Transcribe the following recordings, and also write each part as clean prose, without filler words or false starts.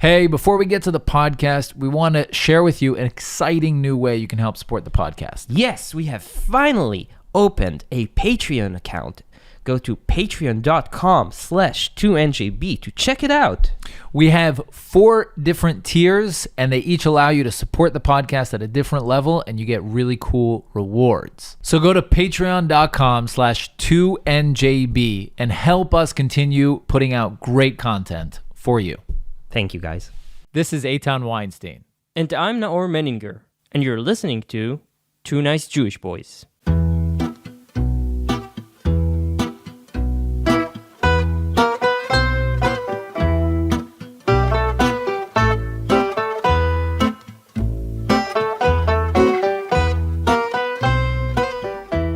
Hey, before we get to the podcast, we want to share with you an exciting new way you can help support the podcast. Yes, we have finally opened a Patreon account. Go to patreon.com/2NJB to check it out. We have 4 different tiers, and they each allow you to support the podcast at a different level, and you get really cool rewards. So go to patreon.com/2NJB and help us continue putting out great content for you. Thank you, guys. This is Eitan Weinstein. And I'm Naor Menninger, and you're listening to Two Nice Jewish Boys.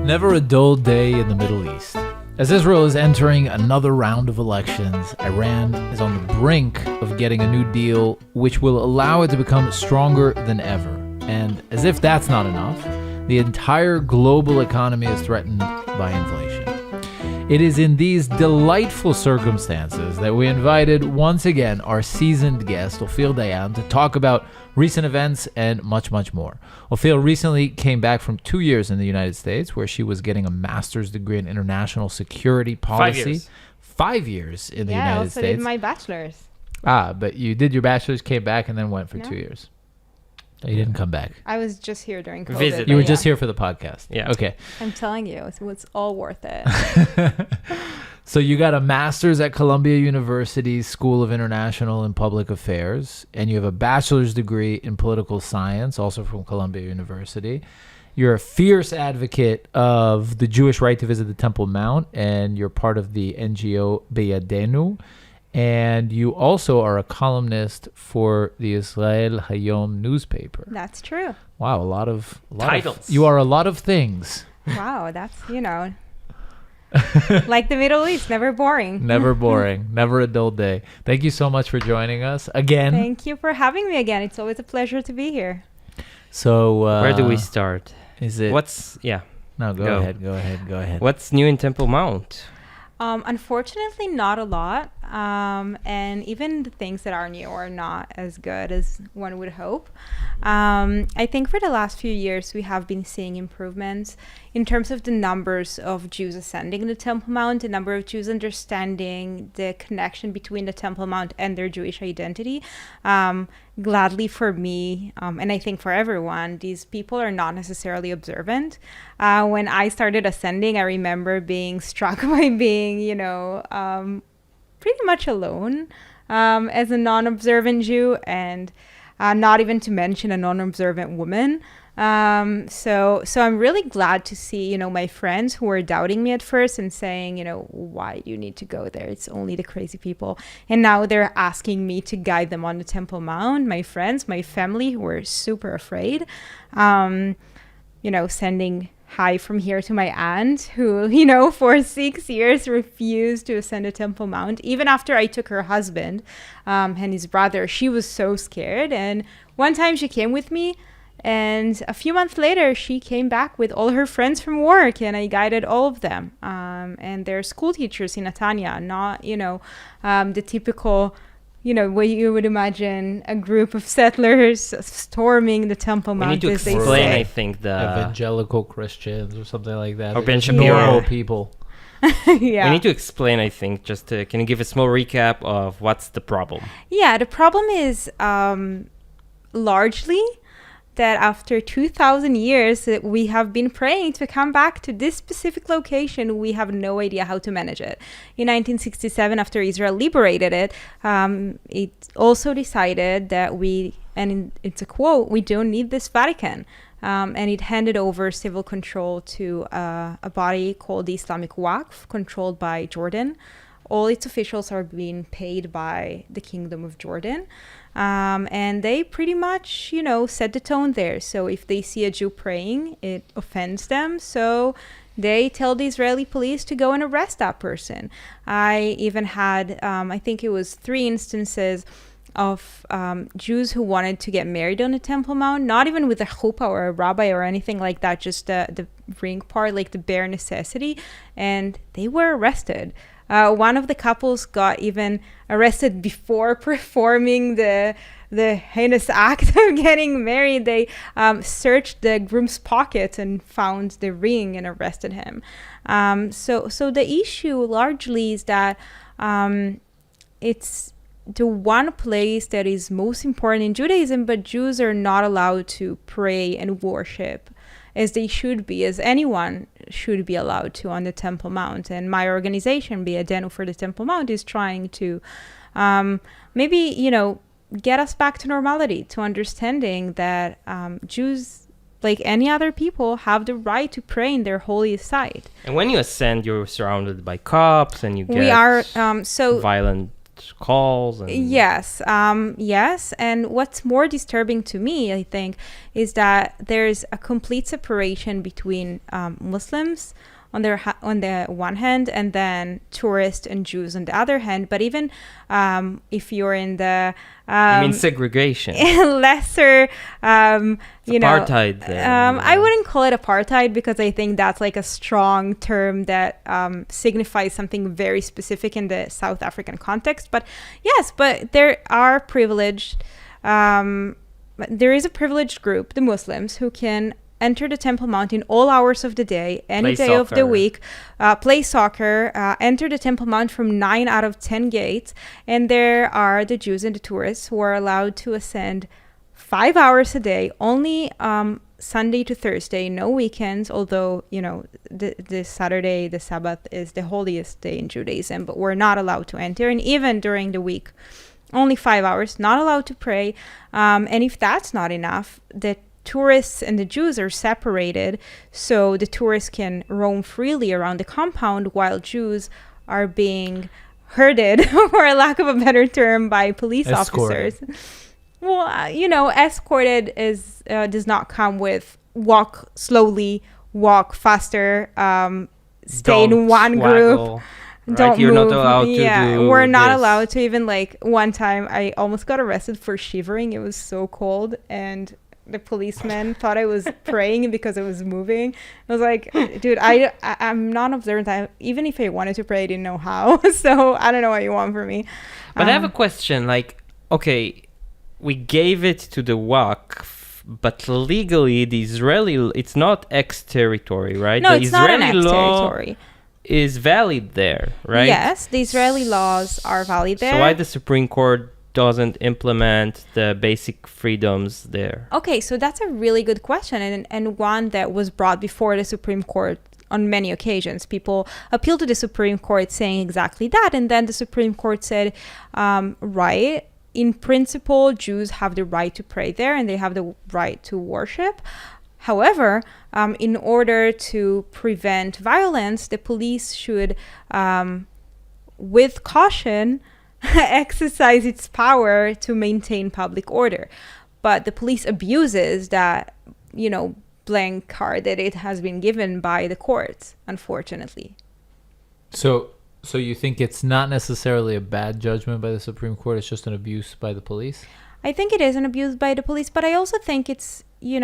Never a dull day in the Middle East. As Israel is entering another round of elections, Iran is on the brink of getting a new deal which will allow it to become stronger than ever. And as if that's not enough, the entire global economy is threatened by inflation. It is in these delightful circumstances that we invited once again our seasoned guest, Opir Diane, to talk about recent events and much, much more. Opir recently came back from 2 years in the United States, where she was getting a master's degree in international security policy. 5 years. 5 years in the United I also States. did my bachelor's. But you did your bachelor's, came back, and then went for 2 years. You didn't come back. I was just here during COVID. Visit. You were but just here for the podcast. Yeah. Okay. I'm telling you, it was all worth it. So you got a master's at Columbia University School of International and Public Affairs, and you have a bachelor's degree in political science, also from Columbia University. You're a fierce advocate of the Jewish right to visit the Temple Mount, and you're part of the NGO ב2NJB. And you also are a columnist for the Israel Hayom newspaper. That's true. Wow, a lot of Titles. You are a lot of things. Wow, that's, like the Middle East, never boring. Never boring. Never a dull day. Thank you so much for joining us again. Thank you for having me again. It's always a pleasure to be here. So Where do we start? Is it? No, go ahead. What's new in Temple Mount? Unfortunately, not a lot. And even the things that are new are not as good as one would hope. I think for the last few years, we have been seeing improvements in terms of the numbers of Jews ascending the Temple Mount, the number of Jews understanding the connection between the Temple Mount and their Jewish identity. Gladly for me, and I think for everyone, these people are not necessarily observant. When I started ascending, I remember being struck by being, pretty much alone as a non-observant Jew, and not even to mention a non-observant woman. So I'm really glad to see, my friends who were doubting me at first and saying, why do you need to go there? It's only the crazy people. And now they're asking me to guide them on the Temple Mount. My friends, my family who were super afraid, sending hi from here to my aunt who, for 6 years refused to ascend the Temple Mount. Even after I took her husband and his brother, she was so scared. And one time she came with me, and a few months later, she came back with all her friends from work, and I guided all of them. And they're school teachers in Netanya, not, the typical, what you would imagine a group of settlers storming the Temple Mount. We need to explain, I think, the evangelical Christians or something like that. Or Ben Shapiro. Normal people. Yeah. We need to explain, I think, can you give a small recap of what's the problem? Yeah, the problem is largely that after 2,000 years that we have been praying to come back to this specific location, we have no idea how to manage it. In 1967, after Israel liberated it, it also decided that it's a quote, we don't need this Vatican. And it handed over civil control to a body called the Islamic Waqf, controlled by Jordan. All its officials are being paid by the Kingdom of Jordan. And they pretty much, set the tone there. So if they see a Jew praying, it offends them. So they tell the Israeli police to go and arrest that person. I even had, I think it was 3 instances of Jews who wanted to get married on the Temple Mount, not even with a chuppah or a rabbi or anything like that, just the ring part, like the bare necessity. And they were arrested. One of the couples got even arrested before performing the heinous act of getting married. They searched the groom's pocket and found the ring and arrested him. So the issue largely is that it's the one place that is most important in Judaism, but Jews are not allowed to pray and worship as they should be, as anyone should be allowed to on the Temple Mount. And my organization, ב2NJB for the Temple Mount, is trying to maybe, get us back to normality, to understanding that Jews, like any other people, have the right to pray in their holiest site. And when you ascend, you're surrounded by cops and you get violent calls. And Yes. And what's more disturbing to me, I think, is that there's a complete separation between Muslims on the one hand, and then tourists and Jews on the other hand. But even if you're in the you mean segregation, lesser, apartheid. I wouldn't call it apartheid, because I think that's like a strong term that signifies something very specific in the South African context. But yes, but there are privileged. There is a privileged group, the Muslims, who can enter the Temple Mount in all hours of the day, any day of the week, play soccer, enter the Temple Mount from 9 out of 10 gates. And there are the Jews and the tourists who are allowed to ascend 5 hours a day, only Sunday to Thursday, no weekends, although, the Saturday, the Sabbath, is the holiest day in Judaism, but we're not allowed to enter. And even during the week, only 5 hours, not allowed to pray. And if that's not enough, the tourists and the Jews are separated, so the tourists can roam freely around the compound, while Jews are being herded, for a lack of a better term, by police officers. Well, escorted does not come with walk slowly, walk faster, stay in one group. Right? Don't You're move. not allowed to do we're not this. allowed to. Even like one time, I almost got arrested for shivering. It was so cold, and the policeman thought I was praying because I was moving. I was like, dude, I'm not observant. Even if I wanted to pray, I didn't know how. So I don't know what you want from me. But I have a question. Like, okay, we gave it to the Waqf, but legally, it's not ex-territory, right? No, the it's not an Israeli law ex-territory. is valid there, right? Yes, the Israeli laws are valid there. So why the Supreme Court doesn't implement the basic freedoms there? Okay, so that's a really good question, and one that was brought before the Supreme Court on many occasions. People appealed to the Supreme Court saying exactly that, and then the Supreme Court said, right, in principle, Jews have the right to pray there and they have the right to worship. However, in order to prevent violence, the police should, with caution, exercise its power to maintain public order. But the police abuses that, blank card that it has been given by the courts, unfortunately. So you think it's not necessarily a bad judgment by the Supreme Court, it's just an abuse by the police? I think it is an abuse by the police, but I also think it's, They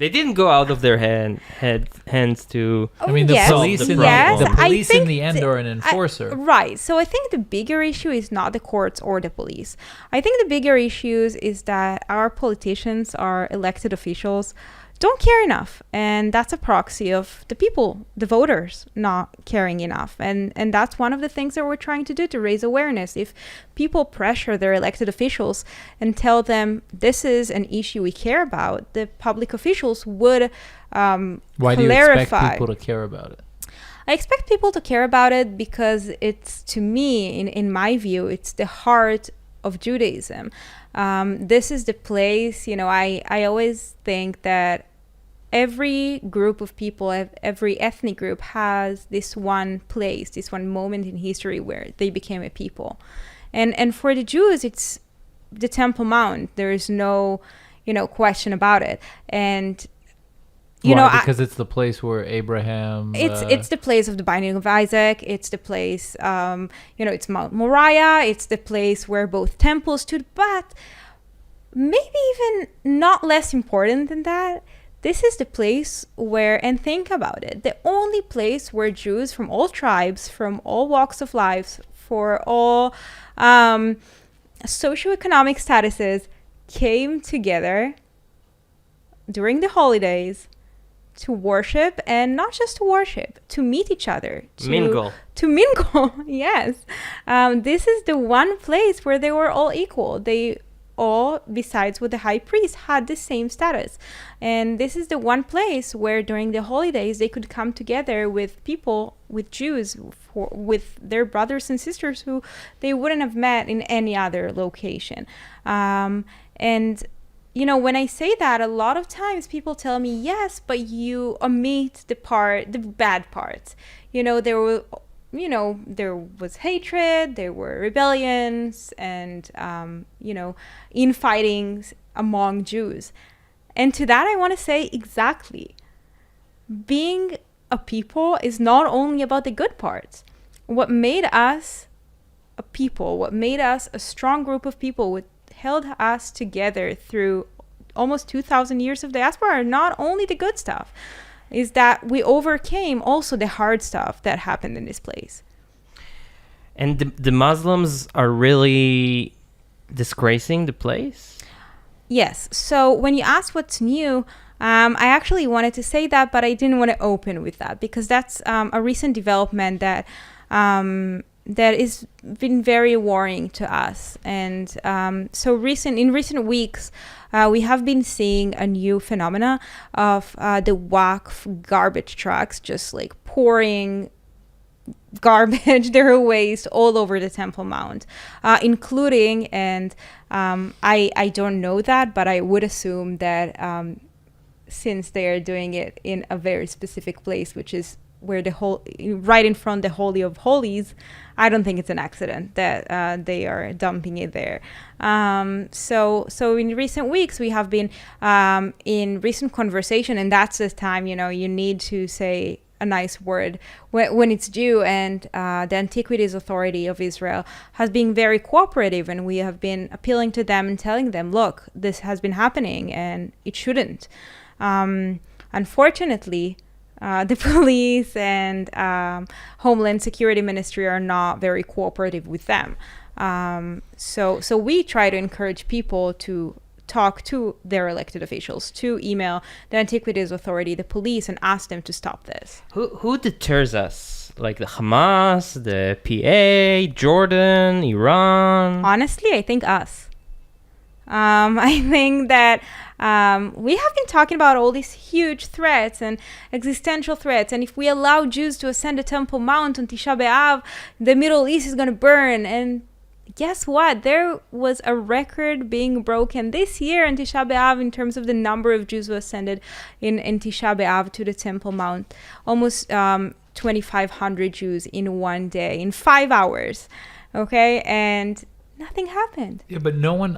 didn't go out of their hands to. I mean, the yes, police, yes. the police I in think the end are an enforcer. Right. So I think the bigger issue is not the courts or the police. I think the bigger issues is that our politicians, our elected officials, don't care enough, and that's a proxy of the people, the voters, not caring enough. And that's one of the things that we're trying to do to raise awareness. If people pressure their elected officials and tell them this is an issue we care about, the public officials would Why clarify. do you expect people to care about it? I expect people to care about it because it's, to me, in my view, it's the heart of Judaism. This is the place, I always think that every group of people, every ethnic group has this one place, this one moment in history where they became a people. And for the Jews, it's the Temple Mount. There is no, question about it. And because it's the place where Abraham... It's the place of the binding of Isaac. It's the place, it's Mount Moriah. It's the place where both temples stood. But maybe even not less important than that, this is the place where, and think about it, the only place where Jews from all tribes, from all walks of life, for all socioeconomic statuses came together during the holidays to worship, and not just to worship, to meet each other, to mingle. Yes. This is the one place where they were all equal. They all, besides with the high priest, had the same status. And this is the one place where during the holidays they could come together with people, with Jews, with their brothers and sisters who they wouldn't have met in any other location. And you know, when I say that, a lot of times people tell me, yes, but you omit the bad parts. You know, there was hatred, there were rebellions, and, infightings among Jews. And to that, I want to say exactly. Being a people is not only about the good parts. What made us a people, what made us a strong group of people, what held us together through almost 2,000 years of diaspora are not only the good stuff, is that we overcame also the hard stuff that happened in this place. And the Muslims are really disgracing the place? Yes. So when you ask what's new, I actually wanted to say that, but I didn't want to open with that because that's a recent development that is been very worrying to us. And in recent weeks, we have been seeing a new phenomena of the Waqf garbage trucks just like pouring garbage, their waste all over the Temple Mount, including, and I don't know that, but I would assume that since they are doing it in a very specific place, which is where right in front the Holy of Holies, I don't think it's an accident that they are dumping it there. So in recent weeks, we have been in recent conversation, and that's the time, you need to say a nice word when it's due. And the Antiquities Authority of Israel has been very cooperative, and we have been appealing to them and telling them, look, this has been happening and it shouldn't. Unfortunately, the police and Homeland Security Ministry are not very cooperative with them. So we try to encourage people to talk to their elected officials, to email the Antiquities Authority, the police, and ask them to stop this. Who deters us? Like the Hamas, the PA, Jordan, Iran? Honestly, I think us. I think that we have been talking about all these huge threats and existential threats, and if we allow Jews to ascend the Temple Mount on Tisha B'Av, the Middle East is going to burn. And guess what? There was a record being broken this year in Tisha B'Av in terms of the number of Jews who ascended in Tisha B'Av to the Temple Mount. Almost 2,500 Jews in one day, in 5 hours. Okay? And nothing happened. Yeah, but no one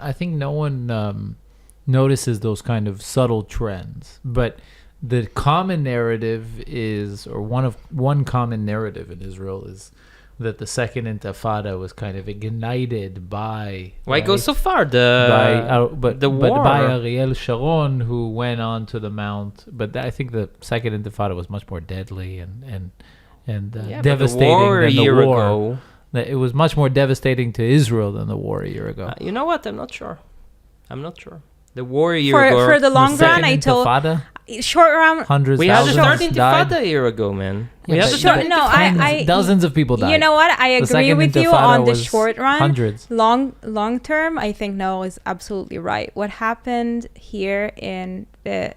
notices those kind of subtle trends. But the common narrative is, or one common narrative in Israel is that the second Intifada was kind of ignited by... Why go so far? But by Ariel Sharon, who went on to the Mount. But I think the second Intifada was much more deadly and devastating than the war. Ago. It was much more devastating to Israel than the war a year ago. You know what? I'm not sure. The war a year ago. For the long run, I told... Short run... Hundreds, we had the third died. Intifada a year ago, man. Dozens of people died. You know what? I agree with you on the short run. Hundreds. Long term, I think Noah is absolutely right. What happened here in the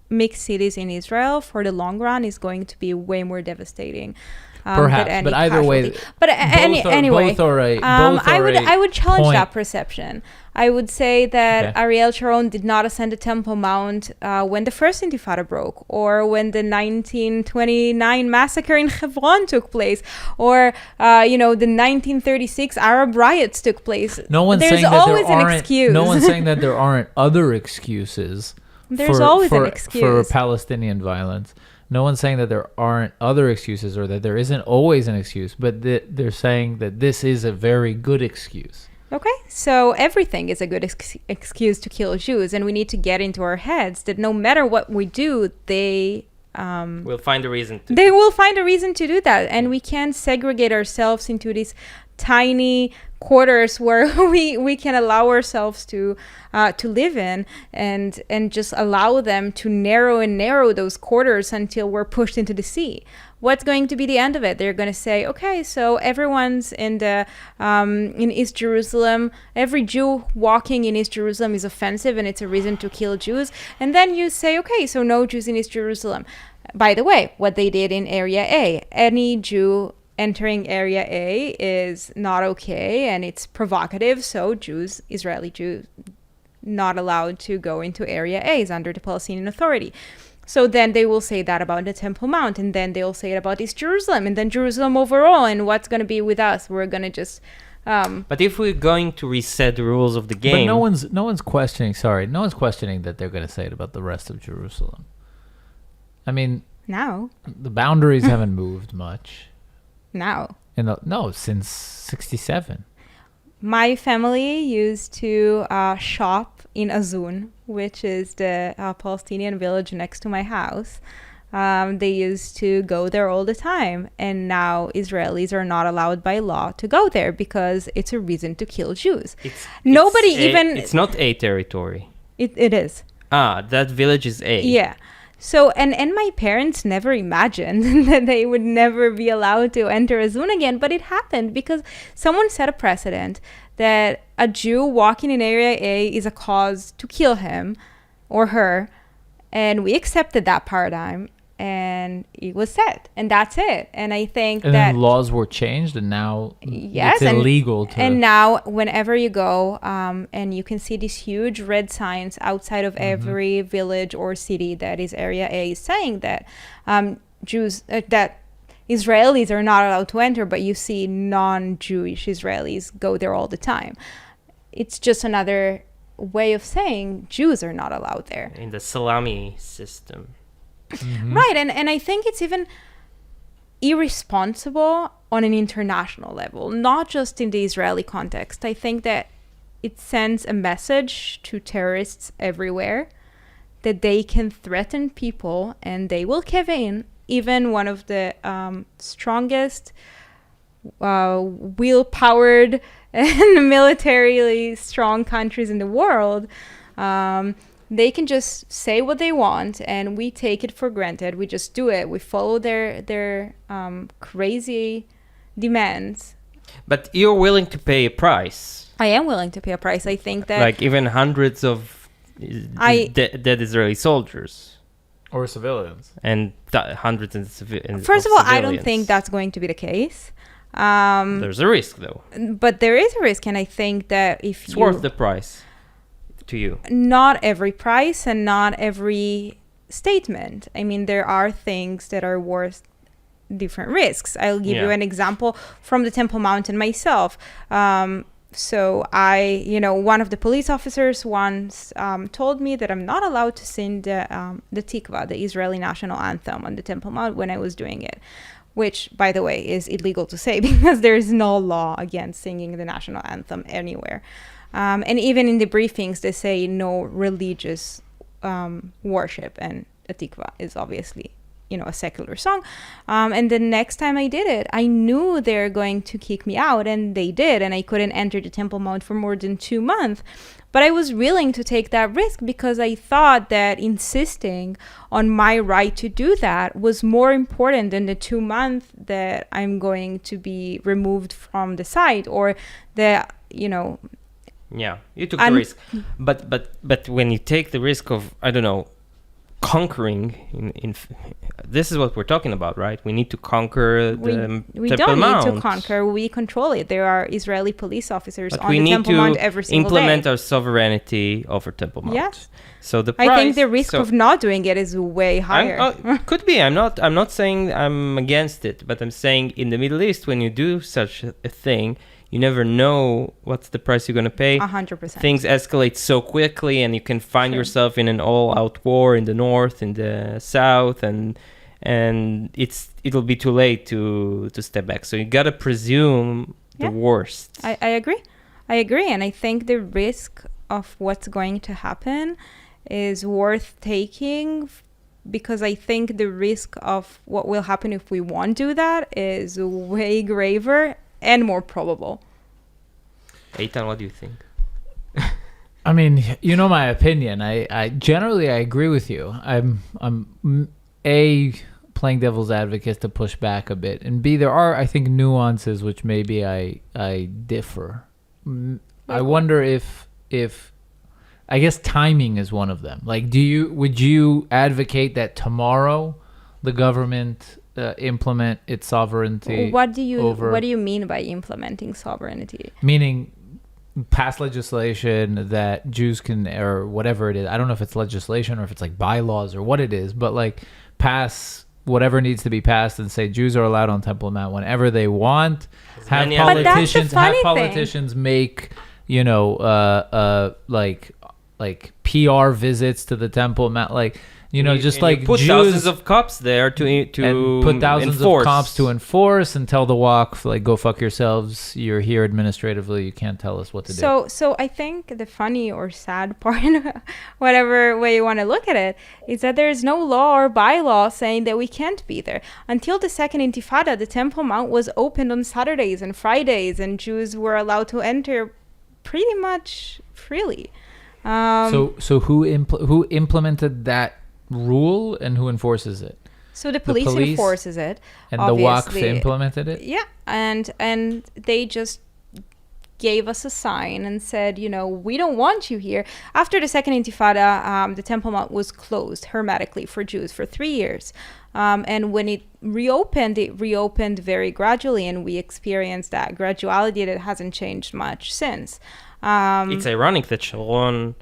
mixed cities in Israel for the long run is going to be way more devastating. Perhaps, but either way. But anyway, I would challenge point. that perception. I would say that Ariel Sharon did not ascend the Temple Mount when the first Intifada broke, or when the 1929 massacre in Hebron took place, or the 1936 Arab riots took place. No one's There's saying that always there an aren't. excuse. No one's saying that there aren't other excuses. There's always an excuse for Palestinian violence. No one's saying that there aren't other excuses or that there isn't always an excuse, but they're saying that this is a very good excuse. Okay, so everything is a good excuse to kill Jews, and we need to get into our heads that no matter what we do, We'll find a reason to. they will find a reason to do that, and we can't segregate ourselves into these tiny quarters where we can allow ourselves to live in, and just allow them to narrow those quarters until we're pushed into the sea. What's going to be the end of it? They're going to say, okay, so everyone's in East Jerusalem. Every Jew walking in East Jerusalem is offensive, and it's a reason to kill Jews. And then you say, okay, so no Jews in East Jerusalem. By the way, what they did in Area A, any Jew entering Area A is not okay, and it's provocative. So Israeli Jews, not allowed to go into Area A, is under the Palestinian Authority. So then they will say that about the Temple Mount, and then they'll say it about East Jerusalem, and then Jerusalem overall, and what's going to be with us? We're going to just... But if we're going to reset the rules of the game... But no one's questioning that they're going to say it about the rest of Jerusalem. I mean... Now. The boundaries haven't moved much. Now. Since 1967. My family used to shop in Azun, which is the Palestinian village next to my house. They used to go there all the time. And now Israelis are not allowed by law to go there because it's a reason to kill Jews. It's not A territory. It is. That village is A. Yeah. So, and my parents never imagined that they would never be allowed to enter Azun again, but it happened because someone set a precedent that a Jew walking in Area A is a cause to kill him or her, and we accepted that paradigm, and it was set, and that's it. And I think and that... then laws were changed, and now yes, it's illegal to... And now, whenever you go, and you can see these huge red signs outside of every village or city that is Area A saying that that Israelis are not allowed to enter, but you see non-Jewish Israelis go there all the time. It's just another way of saying Jews are not allowed there. In the salami system. Right, and I think it's even irresponsible on an international level, not just in the Israeli context. I think that it sends a message to terrorists everywhere that they can threaten people and they will cave in. Even one of the strongest, wheel-powered and militarily strong countries in the world, they can just say what they want, and we take it for granted. We just do it. We follow their crazy demands. But you're willing to pay a price. I am willing to pay a price. I think that... Like even hundreds of dead Israeli soldiers. Or civilians. And hundreds of civilians. First of all, I don't think that's going to be the case. There's a risk, though. But there is a risk, and I think that if it's worth the price to you. Not every price and not every statement. I mean, there are things that are worth different risks. I'll give you an example from the Temple Mountain myself. So one of the police officers once told me that I'm not allowed to sing the Tikva, the Israeli national anthem, on the Temple Mount when I was doing it, which, by the way, is illegal to say because there is no law against singing the national anthem anywhere. And even in the briefings, they say no religious worship, and the Tikva is obviously a secular song. And the next time I did it, I knew they're going to kick me out, and they did, and I couldn't enter the Temple Mount for more than 2 months. But I was willing to take that risk because I thought that insisting on my right to do that was more important than the 2 months that I'm going to be removed from the site, or the, Yeah, you took the risk. But when you take the risk of, I don't know, conquering this is what we're talking about, right? We need to conquer the we Temple don't Mount. Need to conquer, we control it. There are Israeli police officers but on the Temple Mount every single day. We need to implement our sovereignty over Temple Mount. Yes. So the price, I think the risk of not doing it is way higher. Could be. I'm not saying I'm against it, but I'm saying in the Middle East, when you do such a thing, you never know what's the price you're going to pay. 100%. Things escalate so quickly, and you can find yourself in an all-out war in the north, in the south, and it'll be too late to step back. So you got to presume the worst. I agree. I agree, and I think the risk of what's going to happen is worth taking, because I think the risk of what will happen if we won't do that is way graver and more probable. Eitan, what do you think? I mean, you know my opinion. I generally I agree with you. I'm playing devil's advocate to push back a bit, and B, there are, I think, nuances which maybe I differ. I wonder if I guess timing is one of them. Like, would you advocate that tomorrow the government implement its sovereignty? What do you mean by implementing sovereignty? Meaning pass legislation that Jews can, or whatever it is. I don't know if it's legislation or if it's like bylaws or what it is, but like pass whatever needs to be passed and say Jews are allowed on Temple Mount whenever they want. Have politicians make, you know, like PR visits to the Temple Mount, like, you know, just like you put Jews, thousands of cops there to and put thousands enforce. of cops to enforce and tell the Waqf, like, go fuck yourselves. You're here administratively. You can't tell us what to do. So I think the funny or sad part, whatever way you want to look at it, is that there is no law or bylaw saying that we can't be there. Until the Second Intifada, the Temple Mount was opened on Saturdays and Fridays, and Jews were allowed to enter pretty much freely. So who implemented that rule and who enforces it? So the police enforces it, and obviously. The Waqf implemented it. Yeah, and they just gave us a sign and said, you know, we don't want you here. After the Second Intifada, the Temple Mount was closed hermetically for Jews for 3 years. And when it reopened very gradually, and we experienced that graduality that hasn't changed much since. It's ironic that Sharon,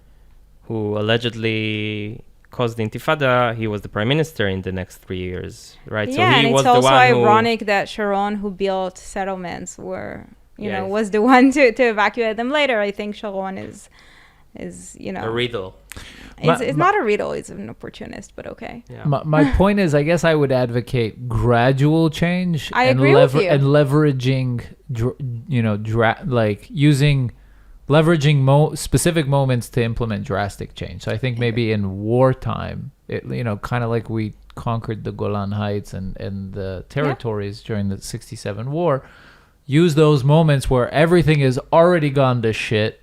who allegedly caused the Intifada, he was the prime minister in the next 3 years, right? Yeah, so he and was it's also the one ironic that Sharon, who built settlements, was the one to evacuate them later. I think Sharon is you know, a riddle. It's not a riddle. It's an opportunist, but okay. Yeah. My point is, I guess I would advocate gradual change. I agree with you. And leveraging, leveraging specific moments to implement drastic change. So I think maybe in wartime, kind of like we conquered the Golan Heights and the territories during the 1967 war, use those moments where everything is already gone to shit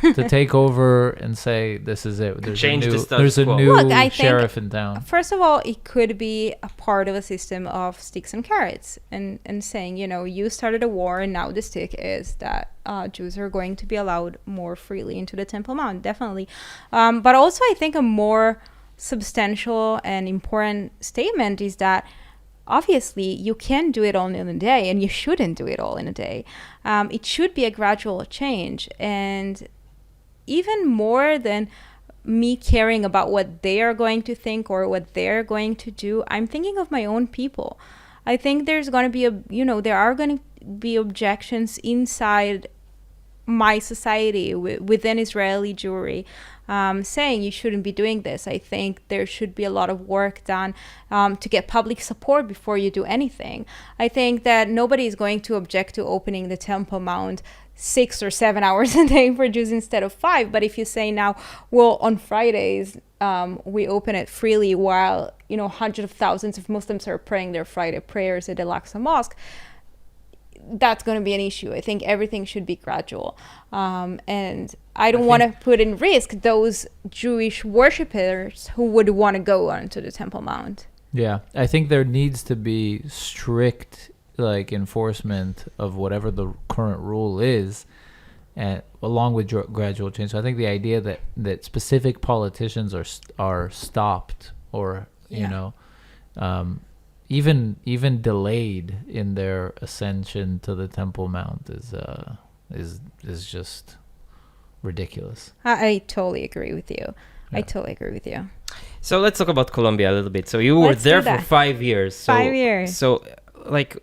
to take over and say, this is it. There's a new sheriff in town. First of all, it could be a part of a system of sticks and carrots, and saying, you started a war, and now the stick is that Jews are going to be allowed more freely into the Temple Mount, definitely. But also, I think a more substantial and important statement is that obviously you can't do it all in a day, and you shouldn't do it all in a day. It should be a gradual change, and even more than me caring about what they are going to think or what they're going to do, I'm thinking of my own people. I think there's going to be there are going to be objections inside my society within Israeli Jewry, saying you shouldn't be doing this. I think there should be a lot of work done to get public support before you do anything. I think that nobody is going to object to opening the Temple Mount 6 or 7 hours a day for Jews instead of 5. But if you say now, well, on Fridays, we open it freely while, hundreds of thousands of Muslims are praying their Friday prayers at Al-Aqsa Mosque, that's going to be an issue. I think everything should be gradual. And I don't want to put in risk those Jewish worshippers who would want to go onto the Temple Mount. Yeah, I think there needs to be strict enforcement of whatever the current rule is, and along with gradual change. So I think the idea that specific politicians are stopped or even delayed in their ascension to the Temple Mount is just ridiculous. I totally agree with you. Yeah. I totally agree with you. So let's talk about Colombia a little bit. So you were there for 5 years. 5 years. So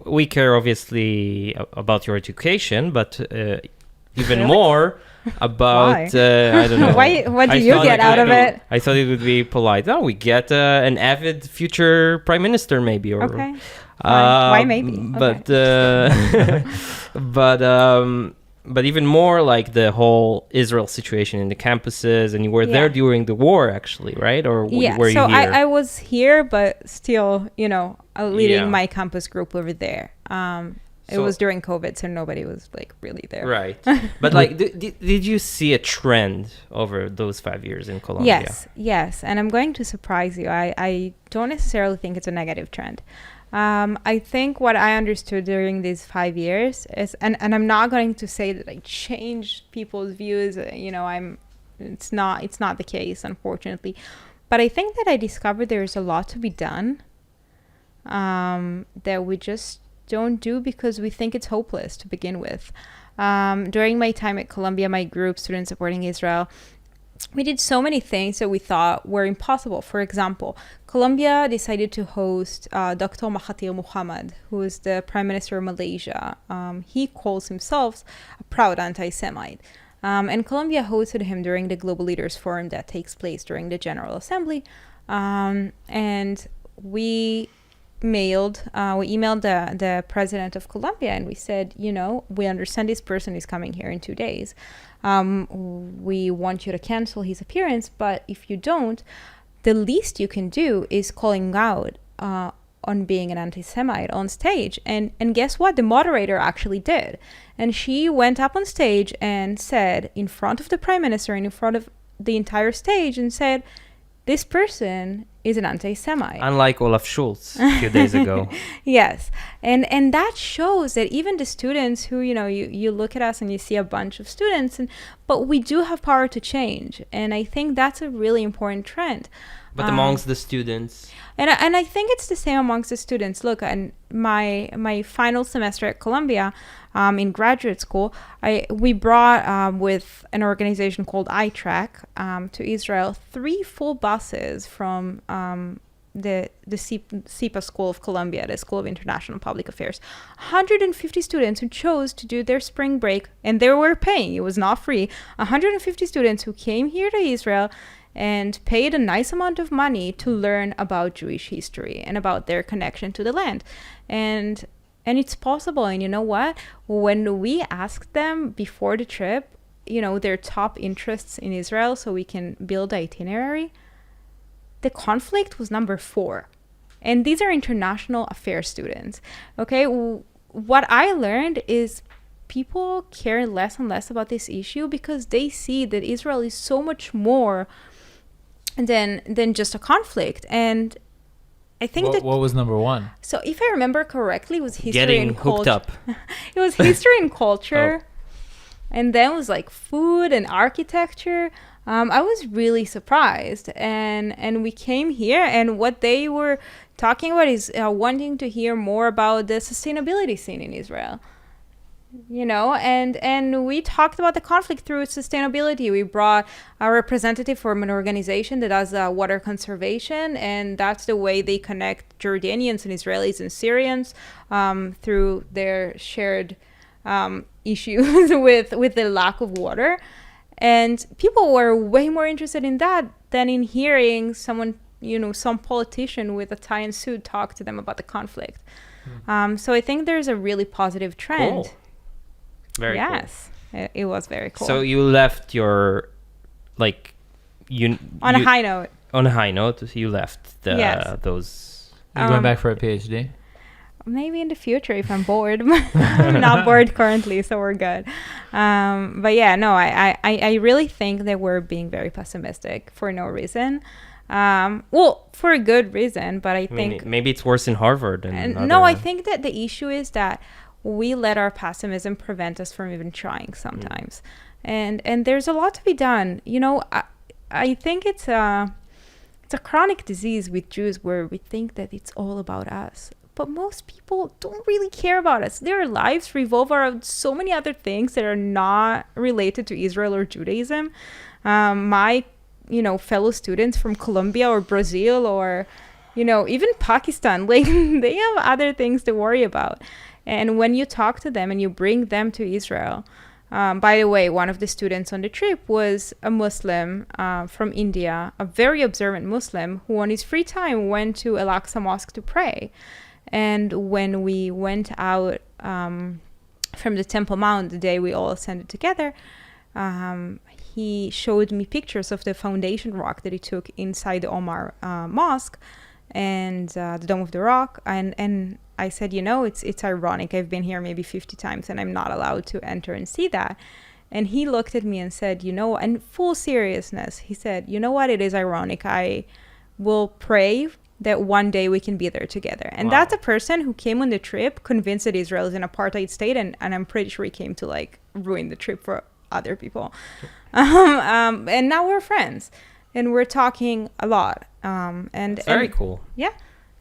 we care obviously about your education, but even more about I don't know. What do you get out of it? I thought it would be polite. Oh, we get an avid future prime minister, maybe. Or okay. Why maybe? But but even more like the whole Israel situation in the campuses, and you were there during the war, actually, right? Or were you here? I was here, but still, leading my campus group over there. It was during COVID, so nobody was like really there. Right. But like, did you see a trend over those 5 years in Colombia? Yes. And I'm going to surprise you. I don't necessarily think it's a negative trend. I think what I understood during these 5 years is, and I'm not going to say that I changed people's views. It's not the case, unfortunately. But I think that I discovered there's a lot to be done that we just don't do because we think it's hopeless to begin with. During my time at Columbia, my group, Students Supporting Israel, we did so many things that we thought were impossible. For example, Colombia decided to host Dr. Mahathir Mohamad, who is the Prime Minister of Malaysia. He calls himself a proud anti-Semite. And Colombia hosted him during the Global Leaders Forum that takes place during the General Assembly. And we emailed the president of Colombia, and we said, we understand this person is coming here in 2 days. We want you to cancel his appearance, but if you don't, the least you can do is calling out on being an anti-Semite on stage. And guess what? The moderator actually did. And she went up on stage and said in front of the prime minister and in front of the entire stage and said, this person is an anti-Semite. Unlike Olaf Schulz a few days ago. Yes. And that shows that even the students who, you look at us and you see a bunch of students, but we do have power to change. And I think that's a really important trend. But amongst the students. And I think it's the same amongst the students. Look, and my final semester at Columbia, in graduate school, we brought with an organization called iTrack to Israel 3 full buses from the SIPA School of Columbia, the School of International Public Affairs. 150 students who chose to do their spring break, and they were paying. It was not free. 150 students who came here to Israel and paid a nice amount of money to learn about Jewish history and about their connection to the land. And it's possible. And you know what? When we asked them before the trip, their top interests in Israel so we can build an itinerary, the conflict was number 4. And these are international affairs students. Okay? What I learned is people care less and less about this issue because they see that Israel is so much more than just a conflict. And I think what was number 1? So if I remember correctly, it was history Getting and culture. hooked up. It was history and culture. And then it was like food and architecture. I was really surprised. And we came here, and what they were talking about is wanting to hear more about the sustainability scene in Israel. And we talked about the conflict through sustainability. We brought a representative from an organization that does water conservation, and that's the way they connect Jordanians and Israelis and Syrians through their shared issues with the lack of water. And people were way more interested in that than in hearing someone, some politician with a tie and suit talk to them about the conflict. So I think there's a really positive trend. Cool. Very cool. Yes, it was very cool. So you left your, on a high note. On a high note, you left those. You're going back for a PhD? Maybe in the future if I'm bored. I'm not bored currently, so we're good. But yeah, no, I really think that we're being very pessimistic for no reason. Well, for a good reason, but I think maybe it's worse in Harvard. No, I think that the issue is that we let our pessimism prevent us from even trying sometimes. And there's a lot to be done. I think it's a chronic disease with Jews where we think that it's all about us. But most people don't really care about us. Their lives revolve around so many other things that are not related to Israel or Judaism. My, fellow students from Colombia or Brazil or, even Pakistan, like they have other things to worry about. And when you talk to them and you bring them to Israel, by the way, one of the students on the trip was a Muslim from India, a very observant Muslim who on his free time went to Al-Aqsa Mosque to pray. And when we went out from the Temple Mount, the day we all ascended together, he showed me pictures of the foundation rock that he took inside the Omar Mosque and the Dome of the Rock. And I said, it's ironic. I've been here maybe 50 times and I'm not allowed to enter and see that. And he looked at me and said, in full seriousness, he said, you know what? It is ironic. I will pray that one day we can be there together. And Wow. That's a person who came on the trip convinced that Israel is an apartheid state. And I'm pretty sure he came to ruin the trip for other people. And now we're friends and we're talking a lot. It's very cool. Yeah.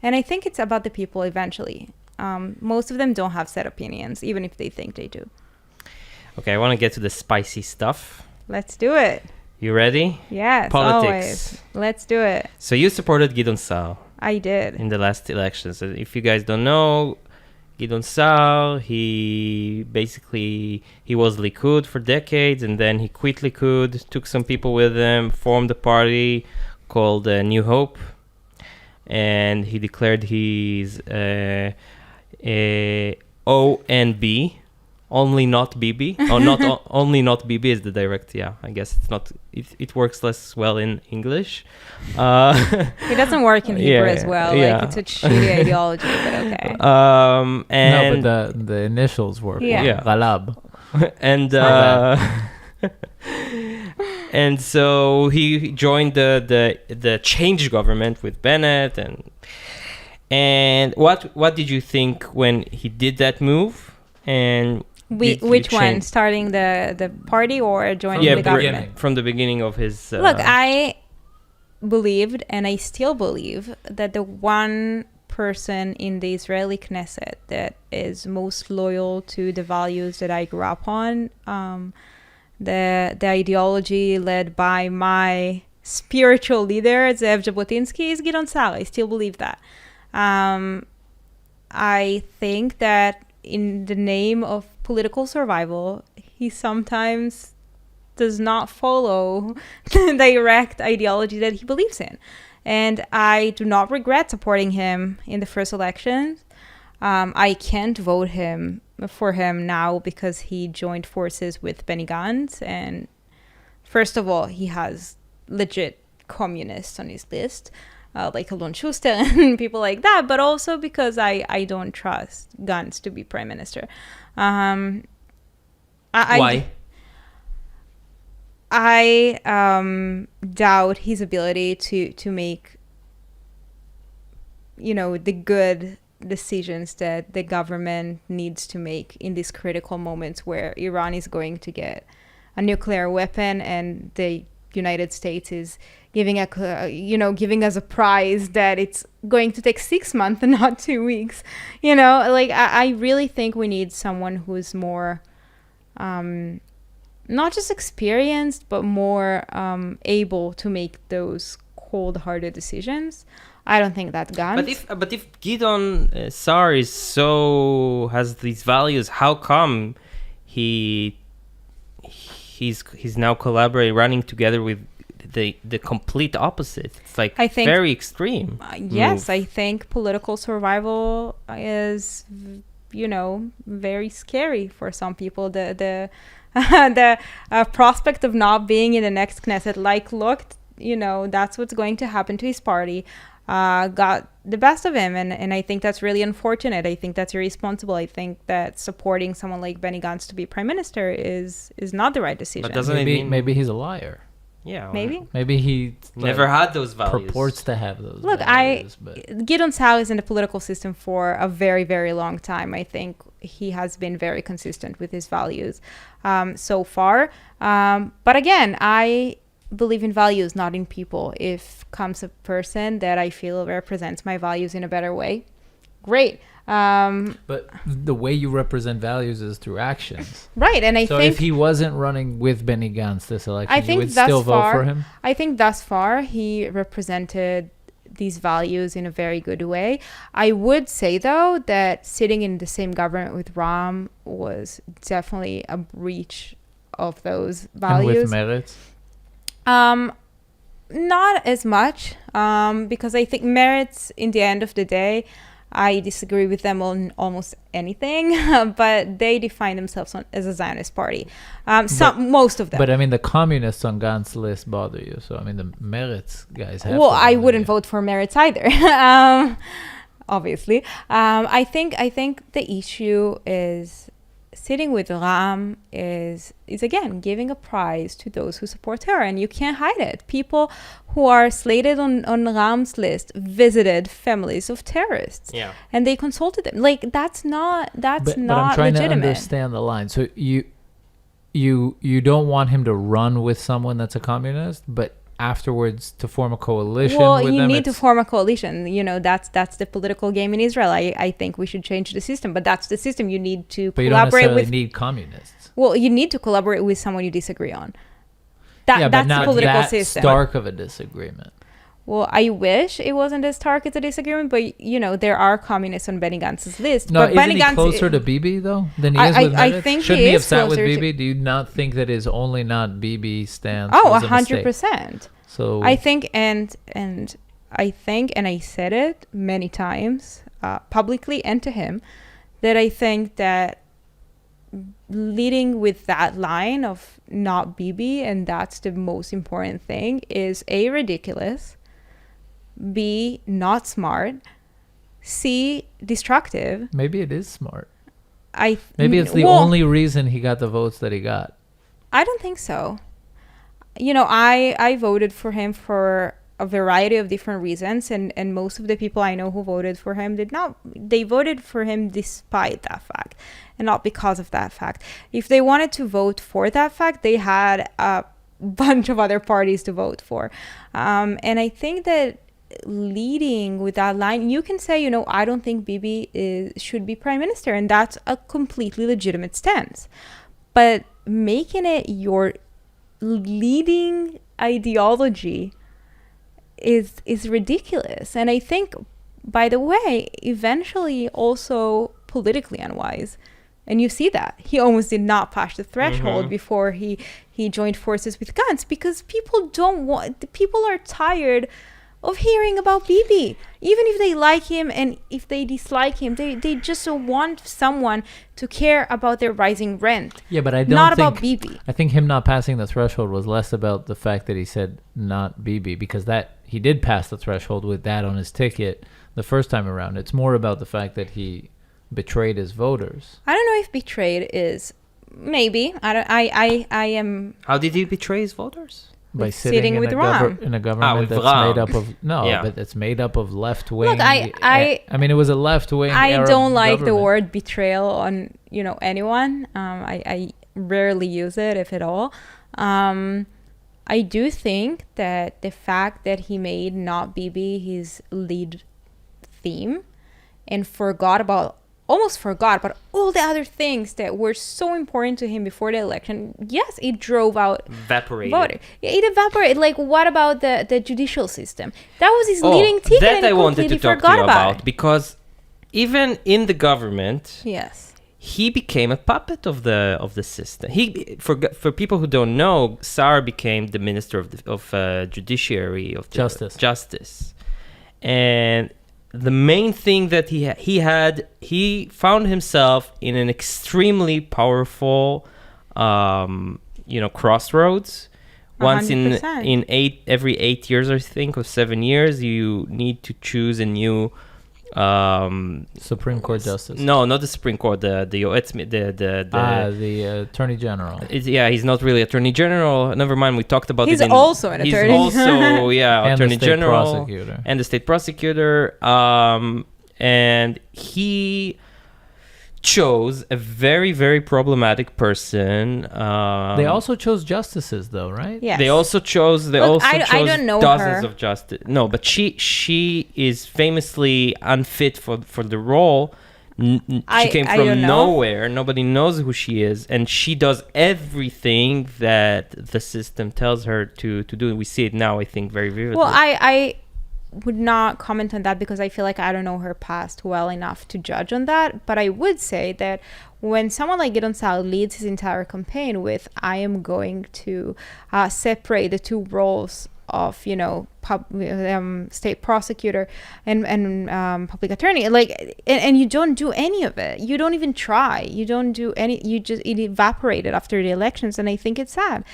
And I think it's about the people eventually. Most of them don't have set opinions, even if they think they do. Okay, I want to get to the spicy stuff. Let's do it. You ready? Yes, Politics. always. Let's do it. So you supported Gideon Sa'ar I did. in the last elections. If you guys don't know, Gideon Sa'ar, he was Likud for decades, and then he quit Likud, took some people with him, formed a party called New Hope, and he declared he's ONB, only not Bibi. Only not Bibi is the direct. Yeah, I guess it's not. It works less well in English. It doesn't work in Hebrew as well. Yeah. It's a shitty ideology, but okay. And no, but the initials work. Yeah. Galab. and and so he joined the change government with Bennett, and what did you think when he did that move? And Which one? Starting the party or joining the government? From the beginning of his... Look, I believed, and I still believe, that the one person in the Israeli Knesset that is most loyal to the values that I grew up on, the ideology led by my spiritual leader, Zev Jabotinsky, is Gideon Sa'ar. I still believe that. I think that in the name of political survival, he sometimes does not follow the direct ideology that he believes in. And I do not regret supporting him in the first elections. I can't vote for him now because he joined forces with Benny Gantz. And first of all, he has legit communists on his list, like Alon Schuster and people like that, but also because I don't trust Gantz to be prime minister. Why? I doubt his ability to make, the good decisions that the government needs to make in these critical moments where Iran is going to get a nuclear weapon and the United States is giving us a prize that it's going to take 6 months and not 2 weeks. I really think we need someone who's more not just experienced, but more able to make those cold-hearted decisions. I don't think that's Gantz. But if Gideon Sa'ar has these values, how come he's now running together with the complete opposite? It's very extreme. Yes, I think political survival is, very scary for some people. The prospect of not being in the next Knesset, that's what's going to happen to his party, got the best of him, and I think that's really unfortunate. I think that's irresponsible. I think that supporting someone like Benny Gantz to be prime minister is not the right decision. But doesn't it mean maybe he's a liar? Yeah, maybe he never had those values. Purports to have those. Look, values, Gideon Sa'ar is in the political system for a very, very long time. I think he has been very consistent with his values so far. But again, I believe in values, not in people. If comes a person that I feel represents my values in a better way, great. But the way you represent values is through actions. Right, and I think... So if he wasn't running with Benny Gantz this election, I think you would still vote for him? I think thus far he represented these values in a very good way. I would say, though, that sitting in the same government with Ram was definitely a breach of those values. And with Meretz? Not as much, because I think Meretz, in the end of the day, I disagree with them on almost anything, but they define themselves as a Zionist party. Most of them. But I mean, the communists on Gant's list bother you. So I mean, the Meretz guys have. Well, I wouldn't vote for Meretz either. Obviously, I think the issue is sitting with Ram is again giving a prize to those who support her, and you can't hide it. People who are slated on Ram's list visited families of terrorists, and they consulted them. Like that's not but I'm trying legitimate. to understand the line. So you don't want him to run with someone that's a communist, but afterwards to form a coalition with them. Well, you need to form a coalition. You know, that's the political game in Israel. I think we should change the system, but that's the system. You need to but collaborate you don't necessarily with. need communists. Well, you need to collaborate with someone you disagree on. That's but not the political that system. stark of a disagreement. Well, I wish it wasn't as stark as a disagreement, but you know there are communists on Benny Gantz's list. No, but isn't Benny he Gantz closer to Bibi though than he is with I Meretz? think Shouldn't he have is sat with closer Bibi? Do you not think that his only not Bibi stance? Oh, was a mistake? 100%. So I think, and I think, and I said it many times publicly and to him, that I think that leading with that line of not Bibi, and that's the most important thing, is A, ridiculous, B, not smart, C, destructive. maybe it is smart. Maybe it's the only reason he got the votes that he got. I don't think so. You know, I voted for him for a variety of different reasons, and most of the people I know who voted for him they voted for him despite that fact and not because of that fact. If they wanted to vote for that fact, they had a bunch of other parties to vote for. And I think that leading with that line, you can say, you know, I don't think Bibi should be prime minister, and that's a completely legitimate stance. But making it your leading ideology is ridiculous, and I think, by the way, eventually also politically unwise. And you see that he almost did not pass the threshold before he joined forces with Gantz, because people are tired of hearing about Bibi. Even if they like him and if they dislike him, they just want someone to care about their rising rent. Yeah, but I don't not think, about Bibi. I think him not passing the threshold was less about the fact that he said not Bibi, because that he did pass the threshold with that on his ticket the first time around. It's more about the fact that he betrayed his voters. I don't know if betrayed is, maybe. I am. How did he betray his voters? By sitting in with a Ram. in a government with that's Ram. made up of but it's made up of left wing. Look, I mean, it was a left wing. I don't like the word betrayal on anyone. I rarely use it, if at all. I do think that the fact that he made not Bibi his lead theme and almost forgot about all the other things that were so important to him before the election. Yes, it drove out evaporated. Voter. Yeah, it evaporated. Like, what about the judicial system? That was his leading ticket, that and I he wanted completely to talk forgot to you about about, because even in the government, yes, he became a puppet of the system. For people who don't know, Sar became the minister of judiciary of justice, and the main thing that he found himself in an extremely powerful, crossroads. 100%. Once in every 8 years, I think, or 7 years, you need to choose a new Supreme Court justice. No, not the Supreme Court. The Attorney General. He's not really Attorney General. Never mind. We talked about he's it. also an attorney. He's also Attorney General prosecutor. And the state prosecutor. And he chose a very, very problematic person. They also chose justices, though, right? Yes. They also chose. I don't know dozens her. of justice. No, but she is famously unfit for the role. She came from nowhere. Nobody knows who she is, and she does everything that the system tells her to do. We see it now, I think, very vividly. Well, I would not comment on that because I feel like I don't know her past well enough to judge on that. But I would say that when someone like Gideon Sa'ar leads his entire campaign with, I am going to separate the two roles of state prosecutor and public attorney, like, and you don't do any of it. You don't even try. You don't do any. It evaporated after the elections, and I think it's sad.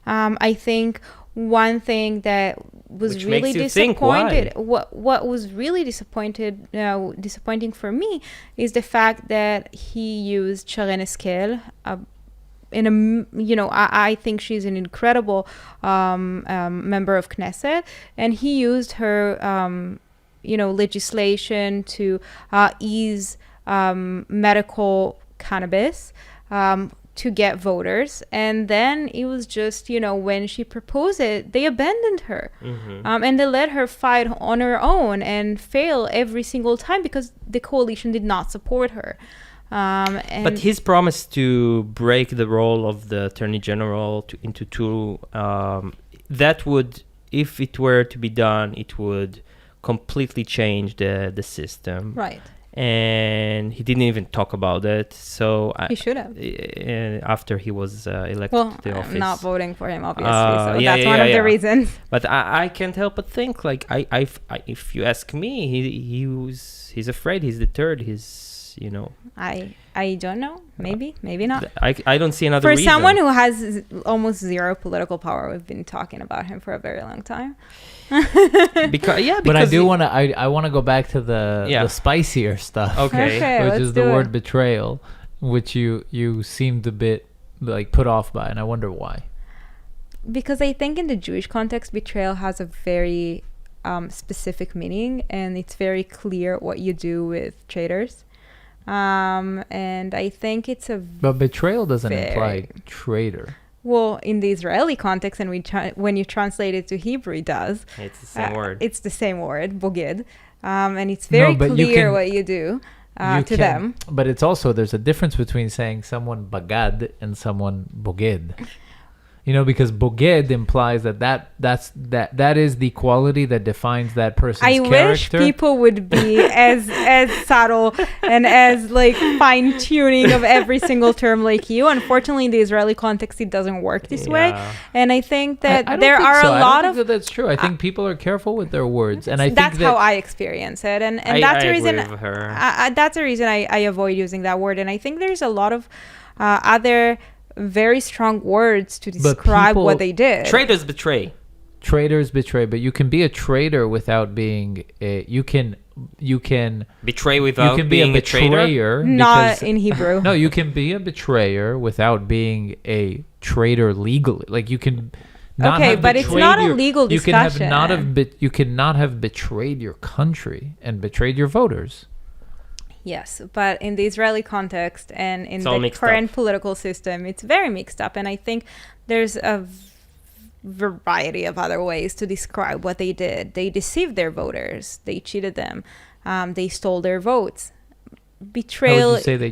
I think one thing that was Which really makes you think, disappointed, why? what was really disappointing for me is the fact that he used Sharon Esquel, I think she's an incredible member of Knesset, and he used her legislation to ease medical cannabis to get voters, and then it was just when she proposed it, they abandoned her. And they let her fight on her own and fail every single time because the coalition did not support her. But his promise to break the role of the Attorney General into two, that would, if it were to be done, it would completely change the system. Right. And he didn't even talk about it. So he should have. After he was elected to the office. I'm not voting for him, obviously. So that's one of the reasons. But I can't help but think, like, if you ask me, he's afraid, he's deterred, I don't know. Maybe not. I don't see another reason. For someone who has almost zero political power, we've been talking about him for a very long time. because but I do want to. I want to go back to the spicier stuff. Okay, which is the word betrayal, which you seemed a bit like put off by, and I wonder why. Because I think in the Jewish context, betrayal has a very specific meaning, and it's very clear what you do with traitors. And I think it's but betrayal doesn't imply traitor. Well, in the Israeli context, and when you translate it to Hebrew, it does. It's the same word. It's the same word, boged. And it's very clear what you do to them. But it's also, there's a difference between saying someone bagad and someone boged. Because boged implies that is the quality that defines that person's character. I wish people would be as subtle and as like fine tuning of every single term like you. Unfortunately, in the Israeli context, it doesn't work this way. And I think that I there are a lot of that's true. I think people are careful with their words, and I think that's how I experience it. And that's the reason. Agree with her. That's the reason I avoid using that word. And I think there's a lot of other very strong words to describe what they did. Traitors betray, but you can be a traitor without being you can betray without you can be being a betrayer. Not in Hebrew. No, you can be a betrayer without being a traitor legally. Like you can not have but it's not a legal discussion. You cannot have betrayed your country and betrayed your voters. Yes, but in the Israeli context and in the current political system, it's very mixed up. And I think there's a variety of other ways to describe what they did. They deceived their voters. They cheated them. They stole their votes. Betrayal. How would you say they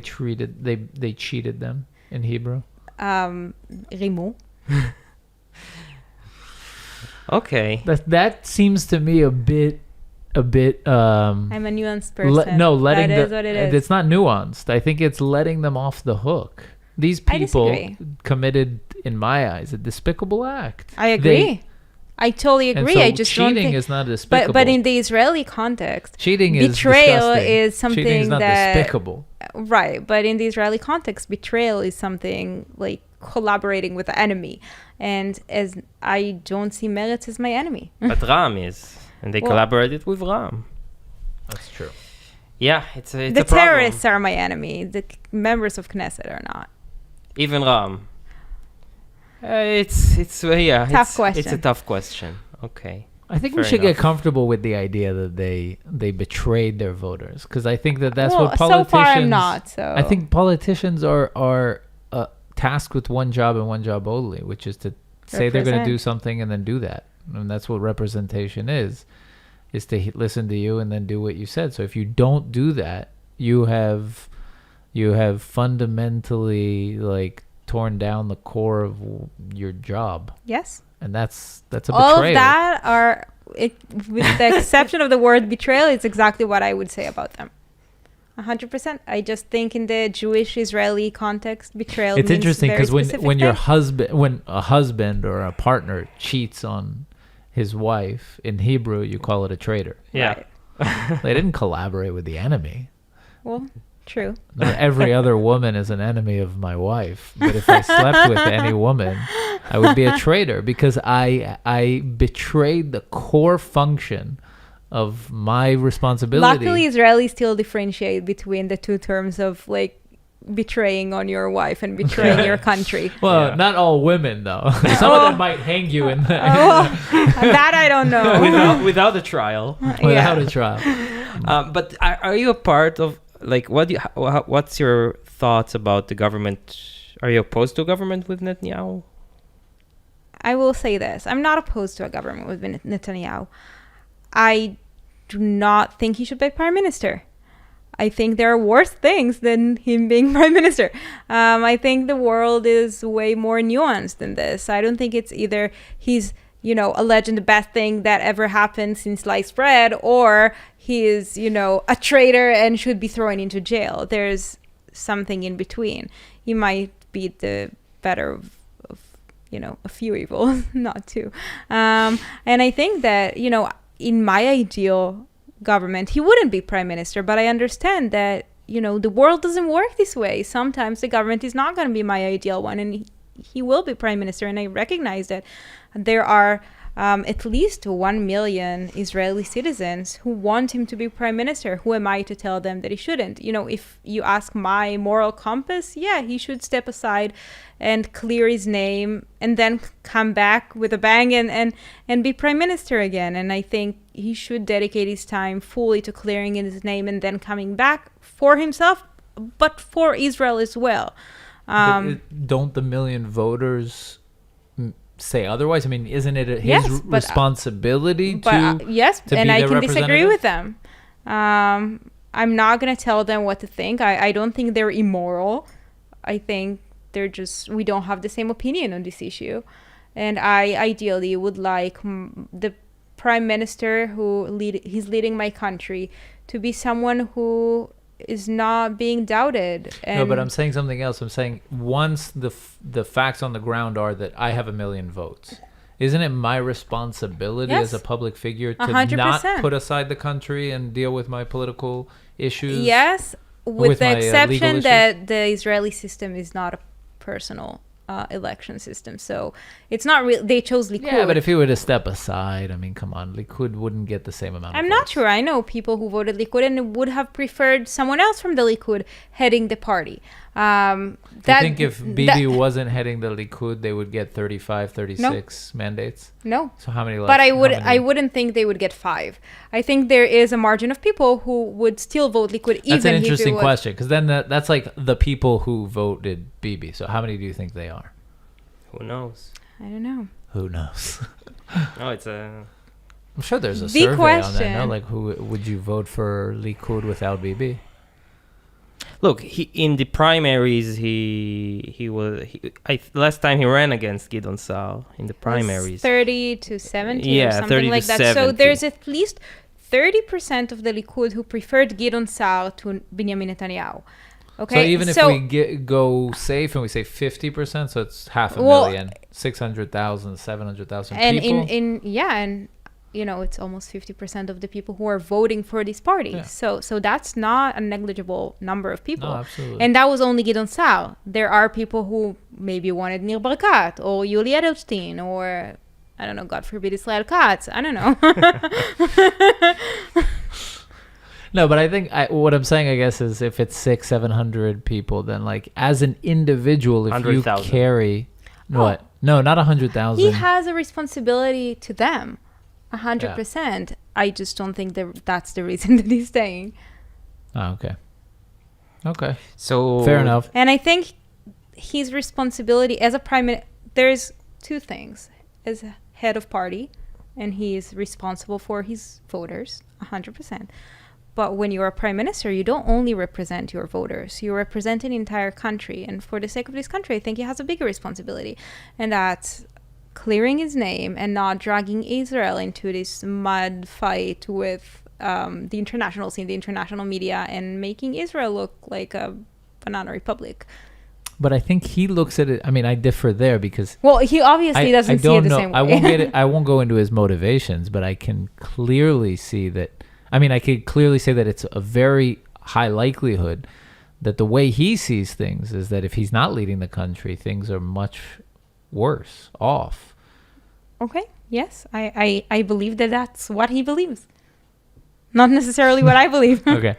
cheated them in Hebrew? Rimu. Okay. That seems to me a bit I'm a nuanced person. Letting that is what it is. It's not nuanced. I think it's letting them off the hook. These people committed, in my eyes, a despicable act. I agree. I totally agree. So I just don't think cheating is not despicable. But in the Israeli context, cheating is betrayal disgusting. is something cheating is not despicable. Right, but in the Israeli context, betrayal is something like collaborating with the enemy, and as I don't see Meretz as my enemy. But Ram is. And they collaborated with Ram. That's true. Yeah, it's a the terrorists are my enemy. The members of Knesset are not. Even Ram. It's tough question. It's a tough question. Okay. I think we should get comfortable with the idea that they betrayed their voters, because I think that's what politicians. So far, I'm not. So I think politicians are tasked with one job and one job only, which is to say they're going to do something and then do that. And that's what representation is to listen to you and then do what you said. So if you don't do that, you have fundamentally like torn down the core of your job. Yes. And that's a betrayal. All of that with the exception of the word betrayal, it's exactly what I would say about them. 100%. I just think in the Jewish-Israeli context, betrayal. It's interesting because when a husband or a partner cheats on his wife, in Hebrew, you call it a traitor. Yeah. Right. They didn't collaborate with the enemy. Well, true. Not every other woman is an enemy of my wife. But if I slept with any woman, I would be a traitor because I betrayed the core function of my responsibility. Luckily, Israelis still differentiate between the two terms of like betraying on your wife and betraying your country. Well, Yeah. not all women though. Some of them might hang you in the, That I don't know. without a trial. without a trial. But are you a part of like what's your thoughts about the government? Are you opposed to a government with Netanyahu? I will say this. I'm not opposed to a government with Netanyahu. I do not think he should be prime minister. I think there are worse things than him being prime minister. I think the world is way more nuanced than this. I don't think it's either he's, a legend, the best thing that ever happened since sliced bread, or he is, a traitor and should be thrown into jail. There's something in between. He might be the better of a few evils, not two. And I think that, in my ideal government, he wouldn't be prime minister, but I understand that, the world doesn't work this way. Sometimes the government is not going to be my ideal one, and he will be prime minister. And I recognize that there are at least 1 million Israeli citizens who want him to be prime minister. Who am I to tell them that he shouldn't? If you ask my moral compass, yeah, he should step aside and clear his name and then come back with a bang and be prime minister again. And I think he should dedicate his time fully to clearing his name and then coming back for himself, but for Israel as well. Don't the million voters say otherwise? I mean, isn't it his Yes, responsibility yes, to and be I their can disagree representative? with them. I'm not going to tell them what to think. I don't think they're immoral. I think we don't have the same opinion on this issue. And I ideally would like the prime minister he's leading my country to be someone who is not being doubted. No, but I'm saying something else. I'm saying once the facts on the ground are that I have 1 million votes, isn't it my responsibility Yes. as a public figure to 100%. not put aside the country and deal with my political issues? Yes, with with the my, legal exception issues? that the Israeli system is not a personal election system. So it's not real. They chose Likud. Yeah, but if he were to step aside, I mean, come on, Likud wouldn't get the same amount of I'm not votes. sure. I know people who voted Likud and would have preferred someone else from the Likud heading the party. Do you think if Bibi wasn't heading the Likud, they would get 35, 36 mandates? No. So how many left? But How many? I wouldn't think they would get 5. I think there is a margin of people who would still vote Likud even That's an if it interesting was- question, because then that's like the people who voted Bibi. So how many do you think they are? Who knows? I don't know. Who knows? No, it's a. I'm sure there's a The survey on that. No? question- Like, who would you vote for Likud without Bibi? Look, in the primaries, last time he ran against Gideon Sa'ar in the primaries. 30 to 70 Yeah, or something 30 to like that. So 70. there's at least 30% of the Likud who preferred Gideon Sa'ar to Benjamin Netanyahu. Okay. So even if we go safe and we say 50%, so it's 500,000, 600,000, 700,000 and people. and it's almost 50% of the people who are voting for this party. Yeah. So that's not a negligible number of people. No, absolutely. And that was only Gideon Sa'ar. There are people who maybe wanted Nir Barkat or Yuli Edelstein or, I don't know, God forbid, Israel Katz. I don't know. No, but I think what I'm saying, I guess, is if it's 600-700 people, then like as an individual, if you 100,000. carry what? No, not 100,000. He has a responsibility to them, 100%. I just don't think that's the reason that he's staying. Oh, okay. So Fair enough. And I think his responsibility as a prime minister, there's two things. As a head of party, and he is responsible for his voters, 100%. But when you're a prime minister, you don't only represent your voters. You represent an entire country. And for the sake of this country, I think he has a bigger responsibility. And that's clearing his name and not dragging Israel into this mud fight with the international scene, the international media, and making Israel look like a banana republic. But I think he looks at it. I mean, I differ there because. Well, he obviously doesn't see it the same way. I won't get it. I won't go into his motivations, but I can clearly see that. I mean, I could clearly say that it's a very high likelihood that the way he sees things is that if he's not leading the country, things are much worse off. Okay. Yes, I believe that that's what he believes. Not necessarily what I believe. Okay.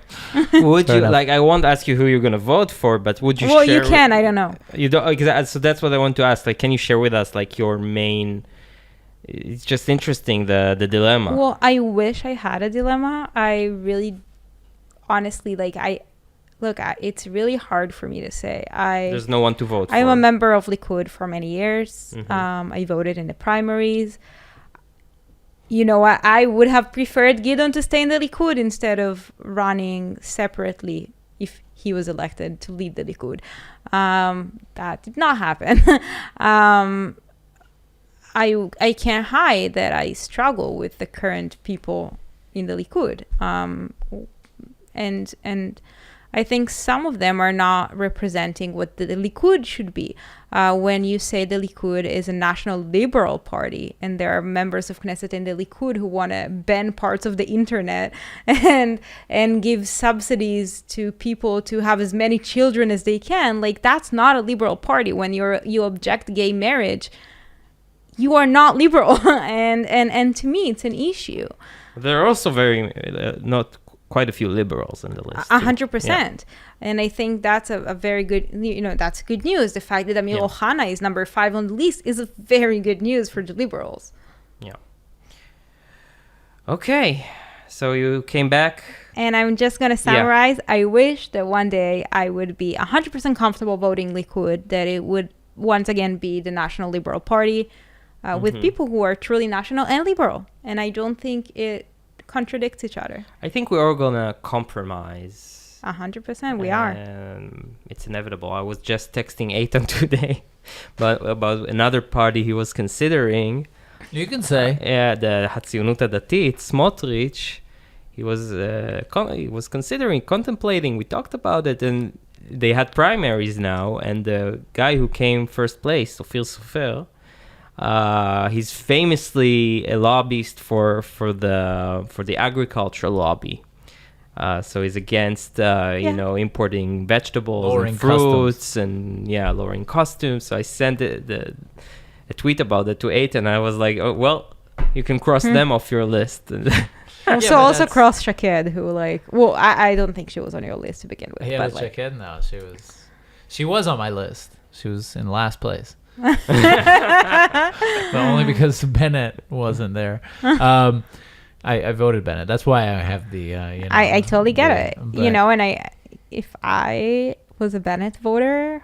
Would you like? I won't ask you who you're gonna vote for, but would you? Well, share you can. I don't know. You don't. So that's what I want to ask. Like, can you share with us like your main? It's just interesting the dilemma. Well, I wish I had a dilemma. I really, honestly, like it's really hard for me to say. There's no one to vote for. I'm a member of Likud for many years. I voted in the primaries. You know, I would have preferred Gideon to stay in the Likud instead of running separately if he was elected to lead the Likud. That did not happen. I can't hide that I struggle with the current people in the Likud. And I think some of them are not representing what the Likud should be. When you say the Likud is a national liberal party and there are members of Knesset in the Likud who want to ban parts of the internet and give subsidies to people to have as many children as they can, like that's not a liberal party. When you object gay marriage, you are not liberal. and to me, it's an issue. There are also not quite a few liberals in the list. 100%. And I think that's a very good, that's good news. The fact that Amir Ohana is number 5 on the list is a very good news for the liberals. Yeah. Okay. So you came back. And I'm just going to summarize. Yeah. I wish that one day I would be 100% comfortable voting Likud, that it would once again be the National Liberal Party with people who are truly national and liberal. And I don't think it contradicts each other. I think we're all gonna compromise. 100%, we are. It's inevitable. I was just texting Eitan today, but about another party he was considering. You can say. The Hatzionut Hadatit, Smotrich. He was contemplating. We talked about it, and they had primaries now. And the guy who came first place, Ophir Sofer, he's famously a lobbyist for the agricultural lobby. So he's against importing vegetables lowering and fruits customs. and lowering costumes. So I sent a tweet about it to Eitan, and I was like, oh well, you can cross them off your list. Also cross Shaked, who I don't think she was on your list to begin with. Yeah, but Shaked, no, she was on my list. She was in last place. But only because Bennett wasn't there. I voted Bennett. That's why I have the I totally get it. And if I was a Bennett voter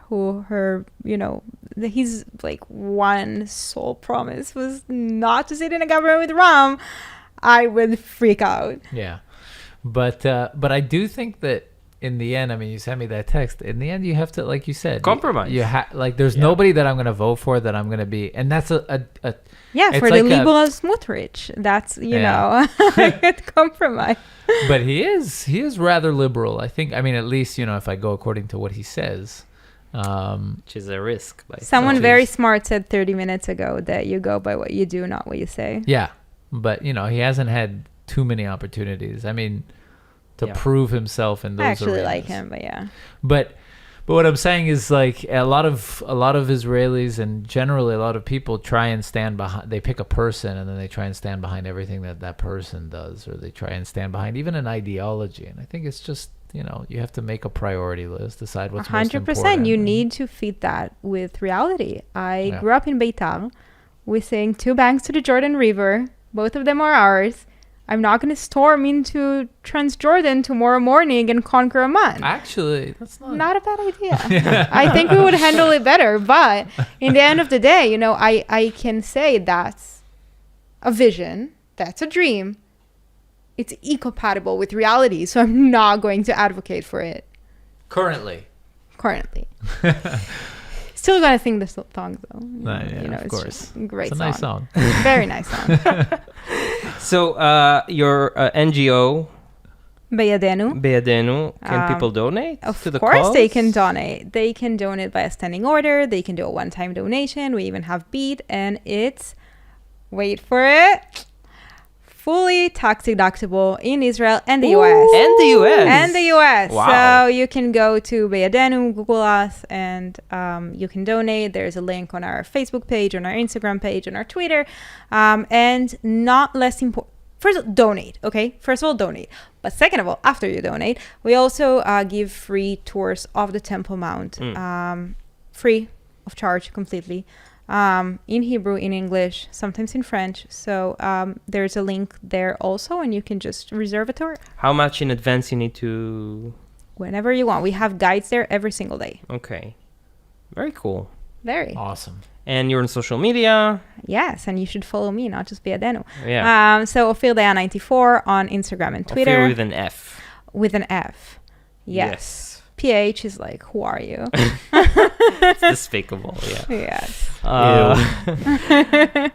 his one sole promise was not to sit in a government with Ram, I would freak out. Yeah. But I do think that in the end, I mean, you sent me that text. In the end, you have to, like you said, compromise. There's nobody that I'm going to vote for that I'm going to be, and that's for the liberal Smotrich. That's a good compromise. But he is rather liberal. I think. I mean, at least if I go according to what he says, which is a risk. Someone very smart said 30 minutes ago that you go by what you do, not what you say. Yeah, but he hasn't had too many opportunities. I mean, to prove himself in those arenas. I actually like him, but yeah. But what I'm saying is a lot of Israelis and generally a lot of people try and stand behind. They pick a person and then they try and stand behind everything that person does, or they try and stand behind even an ideology. And I think it's just you have to make a priority list, decide what's most important. 100%. You need to fit that with reality. I grew up in Beitar. We're saying 2 banks to the Jordan River. Both of them are ours. I'm not going to storm into Transjordan tomorrow morning and conquer a month. Actually, that's not a bad idea. I think we would handle it better. But in the end of the day, I can say that's a vision. That's a dream. It's incompatible with reality. So I'm not going to advocate for it. Currently. Still going to sing the song, though. Of course. Great song. It's a nice song. Very nice song. So your NGO, בידינו. Can people donate Of to the course cause? they can donate. They can donate by a standing order. They can do a one-time donation. We even have Beat, and it's, wait for it, fully tax deductible in Israel and the US. And the US. And the US. Wow. So you can go to Beyadenu, Google us, and you can donate. There's a link on our Facebook page, on our Instagram page, on our Twitter. And not less important, first, donate, okay? First of all, donate. But second of all, after you donate, we also give free tours of the Temple Mount. Free of charge completely. In Hebrew, in English, sometimes in French. So there's a link there also, and you can just reserve a tour. How much in advance you need to... Whenever you want. We have guides there every single day. Okay. Very cool. Very. Awesome. And you're on social media. Yes, and you should follow me, not just Beyadenu. Yeah. So Ophél Dayan 94 on Instagram and Twitter. Ophél with an F. With an F. Yes. PH is like, who are you? It's despicable, yeah. Yes.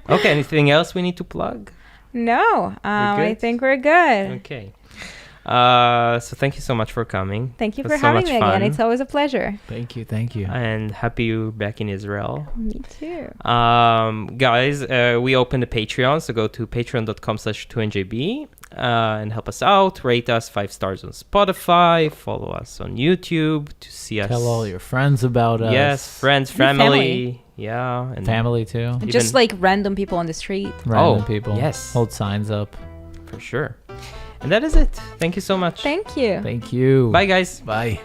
Okay, anything else we need to plug? No, I think we're good. Okay. So thank you so much for coming. Thank you It for was so having much me again. fun. It's always a pleasure. Thank you. And happy you're back in Israel. Me too. Guys, we opened a Patreon, so go to patreon.com/2NJB and help us out. Rate us 5 stars on Spotify. Follow us on YouTube to see us. Tell all your friends about us. Yes, friends, family. Yeah. And Family too. Just like random people on the street. Random people. Yes. Hold signs up. For sure. And that is it. Thank you so much. Thank you. Thank you. Bye, guys. Bye.